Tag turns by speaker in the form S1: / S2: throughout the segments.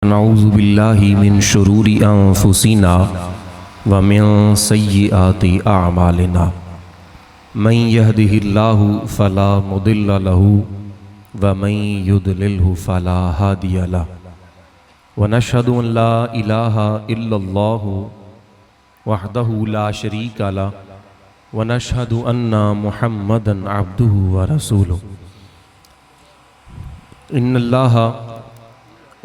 S1: نعوذ باللہ من شرور انفسنا ومن سیئات اعمالنا من يهده الله فلا مضل له ومن يضلله فلا هادي له ونشهد ان لا اله الا الله وحده لا شريك له ونشهد ان محمدا عبده ورسوله ان الله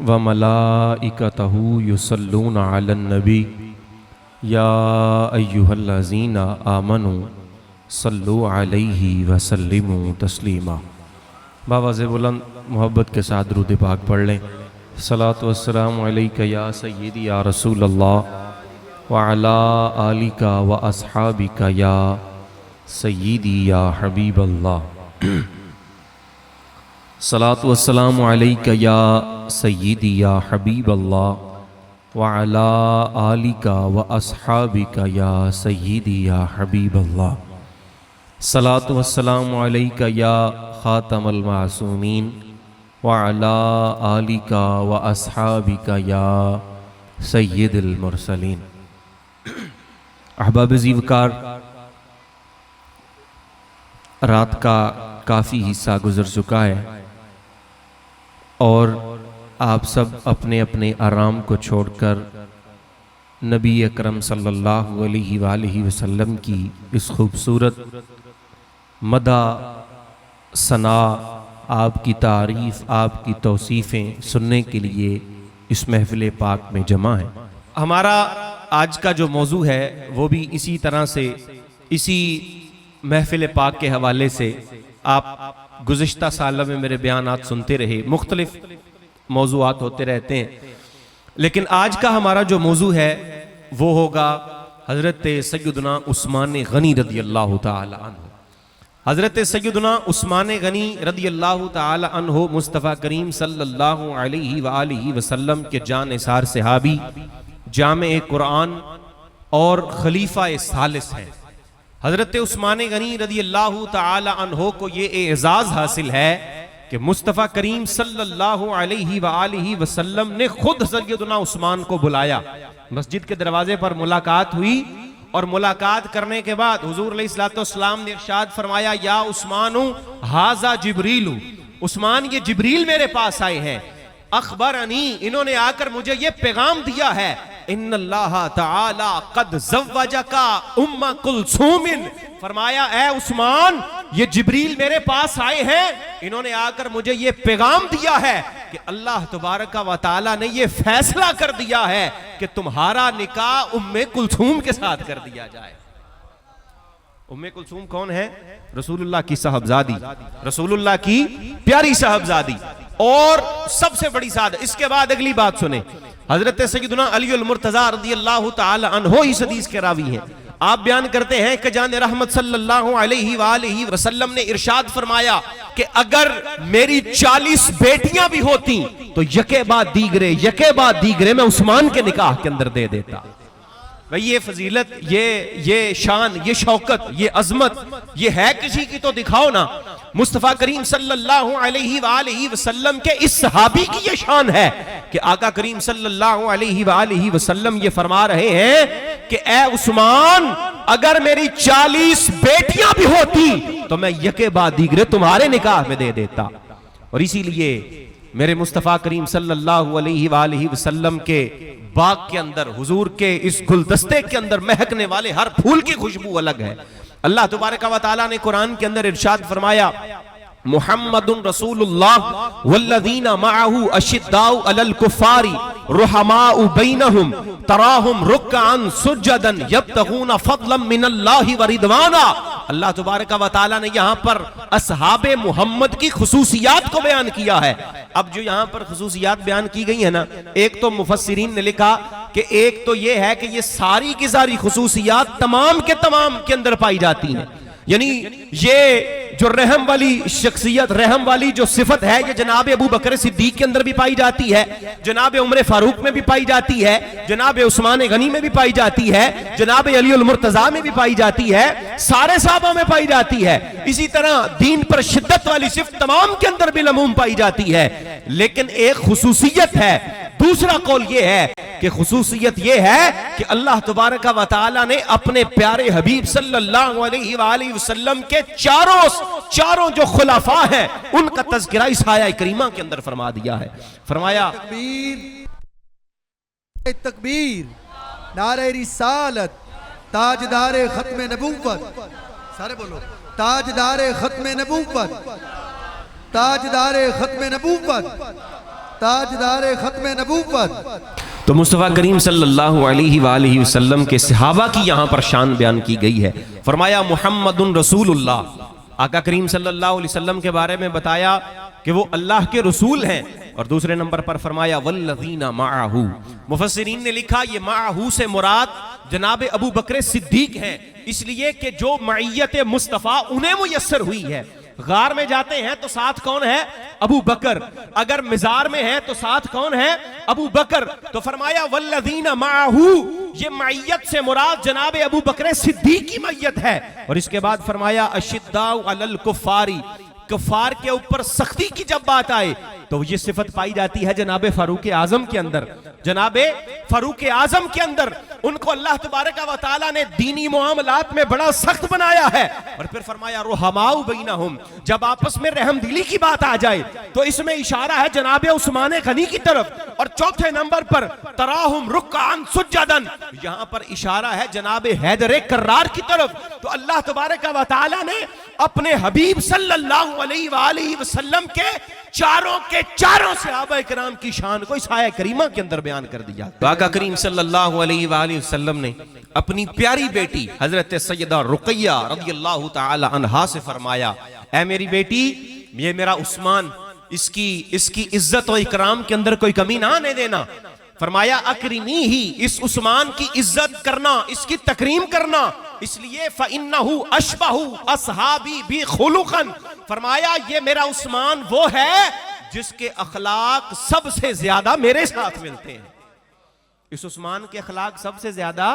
S1: وملائکتہ یصلون علی النبی یا ایہا الذین آمنوا صلوا علیہ وسلموا تسلیما۔ باواز بلند محبت کے ساتھ درود پاک پڑھ لیں۔ صلاۃ والسلام علیک یا سیدی یا رسول اللہ وعلی آلک و اصحابک یا سیدی یا حبیب اللہ۔ صلاۃ والسلام علیک یا سیدی یا حبیب اللہ وعلی آلک و اصحابک یا سیدی یا حبیب اللہ۔ صلاۃ والسلام علیک یا خاتم المعصومین وعلی آلک و اصحابک یا سید المرسلین۔ احباب زیوکار، رات کا کافی حصہ گزر چکا ہے اور آپ سب اپنے اپنے آرام کو چھوڑ کر نبی اکرم صلی اللہ علیہ وآلہ وسلم کی اس خوبصورت مدح، ثناء، آپ کی تعریف، آپ کی توصیفیں سننے کے لیے اس محفل پاک میں جمع ہیں۔ ہمارا آج کا جو موضوع ہے وہ بھی اسی طرح سے، اسی محفل پاک کے حوالے سے آپ گزشتہ سالہ میں میرے بیانات سنتے رہے، مختلف موضوعات ہوتے رہتے ہیں، لیکن آج کا ہمارا جو موضوع ہے وہ ہوگا حضرت سیدنا عثمان غنی رضی اللہ تعالی عنہ۔ حضرت سیدنا عثمان غنی رضی اللہ تعالی عنہ مصطفیٰ کریم صلی اللہ علیہ وآلہ وسلم کے جانثار صحابی، جامع قرآن اور خلیفہ ثالث ہیں۔ حضرت عثمان غنی رضی اللہ تعالی عنہ کو یہ اعزاز حاصل ہے کہ مصطفیٰ کریم صلی اللہ علیہ وآلہ وسلم نے خود سیدنا عثمان کو بلایا، مسجد کے دروازے پر ملاقات ہوئی، اور ملاقات کرنے کے بعد حضور علیہ السلام نے ارشاد فرمایا یا عثمان ھذا جبریل، عثمان یہ جبریل میرے پاس آئے ہیں، اخبرنی، انہوں نے آ کر مجھے یہ پیغام دیا ہے، ان اللہ تعالی قد زوجکا ام کلثوم، فرمایا اے عثمان یہ جبریل میرے پاس آئے ہیں، انہوں نے آ کر مجھے یہ پیغام دیا ہے کہ اللہ تبارک و تعالی نے یہ فیصلہ کر دیا ہے کہ تمہارا نکاح ام کلثوم کے ساتھ کر دیا جائے۔ ام کلثوم کون ہے؟ رسول اللہ کی صاحبزادی، رسول اللہ کی پیاری صاحبزادی، اور سب سے بڑی سعادت۔ اس کے بعد اگلی بات سنیں، حضرت سیدنا علی المرتضیٰ رضی اللہ تعالی عنہ اس حدیث کے راوی ہیں۔ آپ بیان کرتے ہیں کہ جان رحمت صلی اللہ علیہ وآلہ وسلم نے ارشاد فرمایا کہ اگر میری 40 بیٹیاں بھی ہوتی تو یکے بعد دیگرے میں عثمان کے نکاح کے اندر دے دیتا۔ بھئی یہ فضیلت، یہ شان، یہ شوکت، یہ عظمت، یہ ہے کسی کی تو دکھاؤ نا۔ مصطفیٰ کریم صلی اللہ علیہ وآلہ وسلم کے اس صحابی کی یہ شان ہے کہ آقا کریم صلی اللہ علیہ وآلہ وسلم یہ فرما رہے ہیں کہ اے عثمان اگر میری 40 بیٹیاں بھی ہوتی تو میں یکے بعد دیگرے تمہارے نکاح میں دے دیتا۔ اور اسی لیے میرے مصطفیٰ کریم صلی اللہ علیہ وآلہ وسلم کے باغ کے اندر، حضور کے اس گلدستے کے اندر مہکنے والے ہر پھول کی خوشبو الگ ہے۔ اللہ تبارک و تعالیٰ نے قرآن کے اندر ارشاد فرمایا محمد رسول اللہ والذین معہ اشداء علی الکفار رحماء بینہم تراہم رکعا سجدا یبتغون فضلا من اللہ ورضوانا۔ اللہ تبارک و تعالیٰ نے یہاں پر اصحاب محمد کی خصوصیات کو بیان کیا ہے۔ اب جو یہاں پر خصوصیات بیان کی گئی ہیں نا، ایک تو مفسرین نے لکھا کہ ایک تو یہ ہے کہ یہ ساری کی ساری خصوصیات تمام کے تمام کے اندر پائی جاتی ہیں، یعنی یہ جو رحم والی شخصیت، رحم والی جو صفت ہے یہ جناب ابو بکر صدیق کے اندر بھی پائی جاتی ہے، جناب عمر فاروق میں بھی پائی جاتی ہے، جناب عثمان غنی میں بھی پائی جاتی ہے، جناب علی المرتضیٰ میں بھی پائی جاتی ہے، سارے صحابہ میں پائی جاتی ہے۔ اسی طرح دین پر شدت والی صفت تمام کے اندر بھی لموم پائی جاتی ہے، لیکن ایک خصوصیت ہے دوسرا قول یہ ہے کہ خصوصیت یہ ہے کہ اللہ تبارک و تعالی نے اپنے پیارے حبیب صلی اللہ علیہ وآلہ وسلم کے چاروں جو خلفاء ہیں ان کا تذکرہ اس آیہ کریمہ کے اندر فرما دیا ہے. فرمایا
S2: تکبیر، نعرہ رسالت، تاجدار ختم نبوت، سارے بولو تاجدار ختم نبوت، تاجدار ختم نبوت، تاجدار ختم نبوت.
S1: تو مصطفیٰ کریم صلی اللہ علیہ وآلہ وسلم کے صحابہ کی یہاں پر شان بیان کی گئی ہے. فرمایا محمد رسول اللہ، آقا کریم صلی اللہ علیہ وسلم کے بارے میں بتایا کہ وہ اللہ کے رسول ہیں. اور دوسرے نمبر پر فرمایا والذین معہ. مفسرین نے لکھا یہ معہ سے مراد جناب ابو بکر صدیق ہیں، اس لیے کہ جو معیت مصطفیٰ انہیں میسر ہوئی ہے. غار میں جاتے ہیں تو ساتھ کون ہے؟ ابو بکر. اگر مزار میں ہے تو ساتھ کون ہے؟ ابو بکر. تو فرمایا والذین معہ، یہ معیت سے مراد جناب ابو بکر صدیق کی معیت ہے. اور اس کے بعد فرمایا اشداء علی الکفار، کفار کے اوپر سختی کی جب بات آئے تو یہ صفت پائی جاتی ہے جناب فاروق اعظم کے اندر. جناب فاروق اعظم کے اندر ان کو اللہ تبارک و تعالیٰ نے دینی معاملات میں بڑا سخت بنایا ہے. اور پھر فرمایا رحماء بینہم، جب آپس میں رحم دلی کی بات آ جائے تو اس میں اشارہ ہے جناب عثمان غنی کی طرف. اور چوتھے نمبر پر تراہم رکعا سجدا، یہاں پر اشارہ ہے جناب حیدر کرار کی طرف. تو اللہ تبارک و تعالیٰ نے اپنے حبیب صلی اللہ علیہ وآلہ وسلم کے چاروں صحابہ کرام کی شان کو اس آیہ کریمہ کے اندر بیان کر دیا. آقا کریم صلی اللہ علیہ وآلہ وسلم نے اپنی پیاری بیٹی حضرت سیدہ رقیہ رضی اللہ تعالی عنہا سے فرمایا اے میری بیٹی، یہ میرا عثمان، اس کی عزت و اکرام کے اندر کوئی کمی نہ آنے دینا. فرمایا اکرمی ہی، اس عثمان کی عزت کرنا، اس کی تکریم کرنا، اس لیے فَإِنَّهُ أَشْبَهُ أَصْحَابِي بِي خُلُقًا. فرمایا یہ میرا عثمان وہ ہے جس کے اخلاق سب سے زیادہ میرے ساتھ ملتے ہیں. اس عثمان کے اخلاق سب سے زیادہ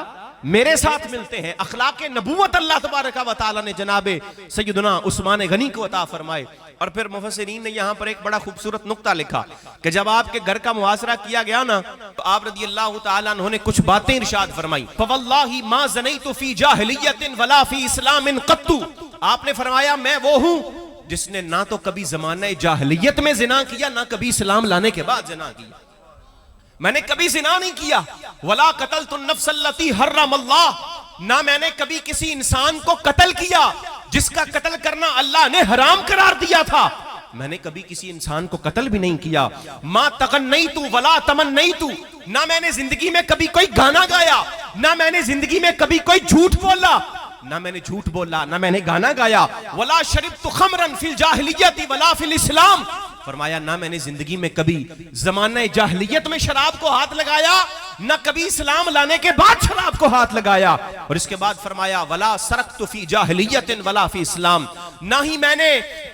S1: میرے ساتھ ملتے ہیں. اخلاق نبوت اللہ تبارک و تعالی نے جناب سیدنا عثمان غنی کو عطا فرمائے. اور پھر مفسرین نے یہاں پر ایک بڑا خوبصورت نقطہ لکھا کہ جب آپ کے گھر کا محاصرہ کیا گیا نا تو آپ رضی اللہ تعالیٰ عنہ نے کچھ باتیں ارشاد فرمائی. فواللہ ما زنیت فی جاہلیت ولا فی اسلام قط. آپ نے فرمایا میں وہ ہوں جس نے نہ تو کبھی زمانہ جاہلیت میں زنا کیا، نہ کبھی اسلام لانے کے بعد زنا کیا. میں نے کبھی زنا نہیں کیا. ولا قتلت النفس التي حرم اللہ، نہ میں نے کبھی کسی انسان کو قتل کیا جس کا قتل کرنا اللہ نے حرام قرار دیا تھا. میں نے کبھی کسی انسان کو قتل بھی نہیں کیا. ما تغنیت ولا تمنیت، نہ میں نے زندگی میں کبھی کوئی گانا گایا، نہ میں نے زندگی میں کبھی کوئی جھوٹ بولا، نہ میں نے جھوٹ بولا، نہ میں نے گانا گایا. ولا شربت خمرا فی الجاہلیت ولا فی الاسلام. فرمایا نہ میں نے زندگی میں کبھی زمانہ جاہلیت میں شراب کو ہاتھ لگایا، نہ کبھی اسلام لانے کے بعد شراب کو ہاتھ لگایا. اور اس کے بعد فرمایا ولا سرقت فی جاہلیت ولا فی اسلام، نہ ہی میں نے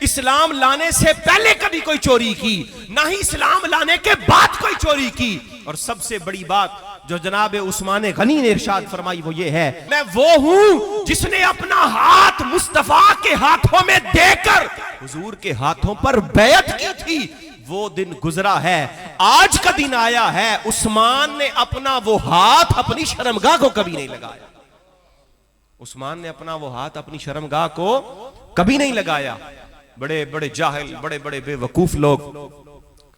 S1: اسلام لانے سے پہلے کبھی کوئی چوری کی، نہ ہی اسلام لانے کے بعد کوئی چوری کی. اور سب سے بڑی بات جو جناب عثمان غنی نے ارشاد فرمائی وہ یہ ہے میں وہ ہوں جس نے اپنا ہاتھ مصطفیٰ کے ہاتھوں میں دے کر حضور کے ہاتھوں پر بیعت کی تھی. وہ دن گزرا ہے، آج کا دن آیا ہے. عثمان نے اپنا وہ ہاتھ اپنی شرمگاہ کو کبھی نہیں لگایا. عثمان نے اپنا وہ ہاتھ اپنی شرمگاہ کو کبھی نہیں لگایا. بڑے بڑے جاہل، بڑے بڑے بے وقوف لوگ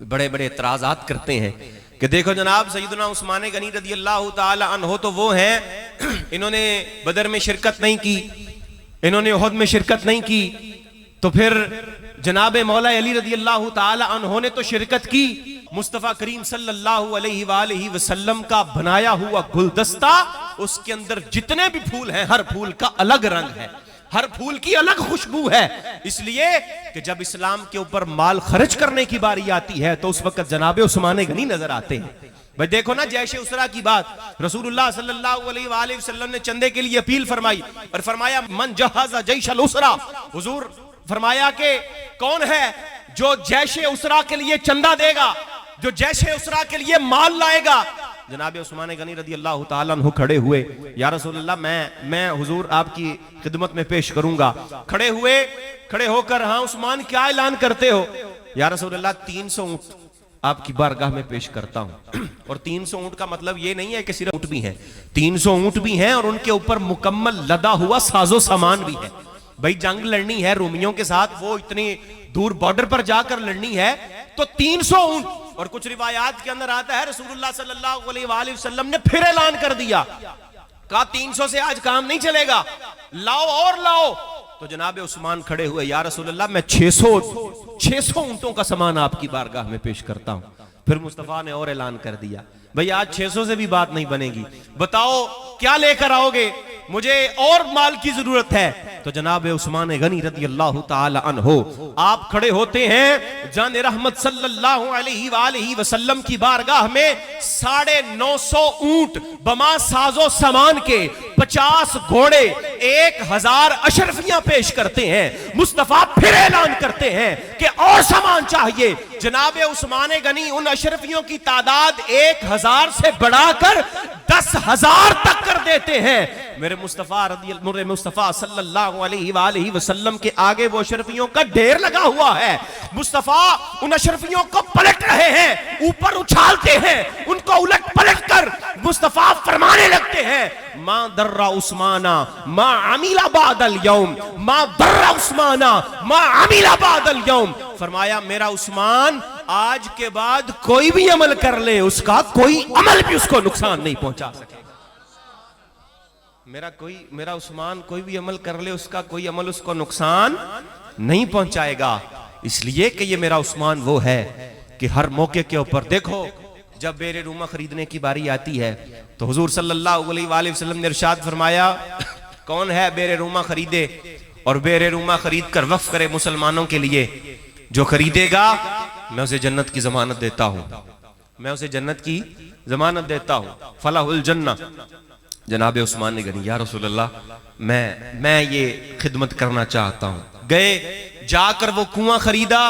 S1: بڑے بڑے اعتراضات کرتے ہیں کہ دیکھو جناب سیدنا عثمان غنی رضی اللہ تعالی عنہ تو وہ ہیں، انہوں نے بدر میں شرکت نہیں کی، انہوں نے احد میں شرکت نہیں کی، تو پھر جناب مولا علی رضی اللہ تعالی عنہ نے تو شرکت کی. مصطفیٰ کریم صلی اللہ علیہ وآلہ وسلم کا بنایا ہوا گلدستہ، اس کے اندر جتنے بھی پھول ہیں ہر پھول کا الگ رنگ ہے، ہر پھول کی الگ خوشبو ہے. اس لیے کہ جب اسلام کے اوپر مال خرچ کرنے کی باری آتی ہے تو اس وقت جناب عثمان غنی نظر آتے ہیں. بھئی دیکھو نا جیش اسرا کی بات، رسول اللہ صلی اللہ علیہ وآلہ وسلم نے چندے کے لیے اپیل فرمائی اور فرمایا من جہز جیش الاسرا. حضور فرمایا کہ کون ہے جو جیش اسرا کے لیے چندہ دے گا، جو جیش اسرا کے لیے مال لائے گا. جناب عثمان غنی رضی اللہ تعالیٰ عنہ کھڑے ہوئے، یا رسول اللہ میں حضور آپ کی خدمت میں پیش کروں گا. کھڑے ہوئے، کھڑے ہو کر ہاں عثمان کیا اعلان کرتے ہو؟ یا رسول اللہ 300 اونٹ آپ کی بارگاہ میں پیش کرتا ہوں. اور 300 اونٹ کا مطلب یہ نہیں ہے کہ صرف اونٹ بھی ہیں, 300 اونٹ بھی ہیں اور ان کے اوپر مکمل لدا ہوا ساز و سامان بھی ہے. بھائی جنگ لڑنی ہے رومیوں کے ساتھ, وہ اتنی دور بارڈر پر جا کر لڑنی ہے, تو 300 اونٹ. اور کچھ روایات کے اندر آتا ہے رسول اللہ صلی اللہ علیہ وآلہ وسلم نے پھر اعلان کر دیا, کہا 300 سے آج کام نہیں چلے گا, لاؤ اور لاؤ. تو جناب عثمان کھڑے ہوئے, یا رسول اللہ میں 600 اونٹوں کا سامان آپ کی بارگاہ میں پیش کرتا ہوں. پھر مصطفیٰ نے اور اعلان کر دیا, بھئی آج 600 سے بھی بات نہیں بنے گی, بتاؤ کیا لے کر آؤ گے, مجھے اور مال کی ضرورت ہے. تو جناب عثمان غنی رضی اللہ تعالی عنہ آپ کھڑے ہوتے ہیں جان رحمت صلی اللہ علیہ وآلہ وسلم کی بارگاہ میں 950 اونٹ بما ساز و سامان کے 50 گھوڑے 1000 اشرفیاں پیش کرتے ہیں. مصطفیٰ پھر اعلان کرتے ہیں کہ اور سامان چاہیے. جناب عثمان غنی ان اشرفیوں کی تعداد 1000 سے بڑھا کر 10,000 تک کر دیتے ہیں. میرے مصطفیٰ صلی اللہ علیہ وآلہ وسلم کے آگے وہ اشرفیوں کا ڈھیر لگا ہوا ہے. مصطفیٰ ان اشرفیوں کو پلٹ رہے ہیں, اوپر اچھالتے ہیں, ان کو الٹ پلٹ کر مصطفیٰ فرمانے لگتے ہیں, ما در عثمانا ما عمل بعد اليوم, ما در عثمانا ما عمل بعد اليوم. فرمایا میرا عثمان آج کے بعد کوئی بھی عمل کر لے, اس کا کوئی عمل بھی اس کو نقصان نہیں پہنچا سکے. میرا عثمان کوئی بھی عمل کر لے, اس کا کوئی عمل اس کو نقصان نہیں پہنچائے گا. اس لیے کہ یہ میرا عثمان وہ ہے کہ ہر موقع کے اوپر دیکھو, جب بیر رومہ خریدنے کی باری آتی ہے تو حضور صلی اللہ علیہ وآلہ وسلم نے ارشاد فرمایا, کون ہے بیر رومہ خریدے اور بیر رومہ خرید کر وقف کرے مسلمانوں کے لیے, جو خریدے گا میں اسے جنت کی ضمانت دیتا ہوں, میں اسے جنت کی ضمانت دیتا ہوں. فلاح الجنہ. جناب عثمان نے کہا یا رسول اللہ میں یہ خدمت کرنا چاہتا ہوں. گئے, جا کر وہ کنواں خریدا,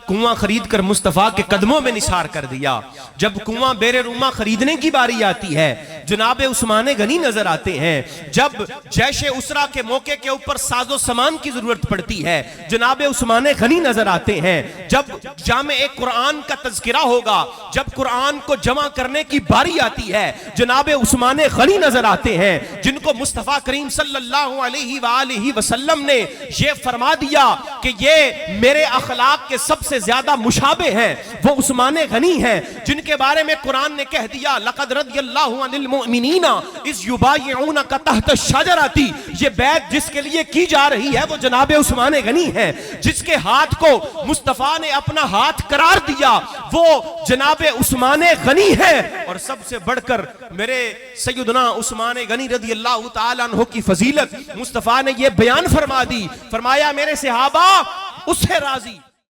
S1: کنواں خرید کر مصطفیٰ کے قدموں میں نثار کر دیا. جب کنواں بیر رومہ خریدنے کی باری آتی ہے, جناب عثمان غنی نظر آتے ہیں. جب جیش اسرا کے موقع کے اوپر ساز و سامان کی ضرورت پڑتی ہے, جناب عثمان غنی نظر آتے ہیں. جب جامع قرآن کا تذکرہ ہوگا, جب قرآن کو جمع کرنے کی باری آتی ہے, جناب عثمان غنی نظر آتے ہیں, جن کو مصطفیٰ کریم صلی اللہ علیہ وآلہ وسلم نے یہ فرما دیا کہ یہ میرے اخلاق کے سب سے زیادہ مشابہ ہیں, وہ عثمان غنی ہیں, جن کے بارے میں قرآن نے کہہ دیا لقد رضی اللہ عن المؤمنین اذ یبایعونک تحت الشجرۃ. یہ بیعت جس کے لیے کی جا رہی ہے وہ جناب عثمان غنی ہیں, جس کے ہاتھ کو مصطفیٰ نے اپنا ہاتھ قرار دیا وہ جناب عثمان غنی ہیں. اور سب سے بڑھ کر میرے سیدنا عثمان غنی رضی اللہ تعالیٰ عنہ کی فضیلت مصطفیٰ نے یہ بیان فرما دی, فرمایا میرے صحابہ اس سے راضی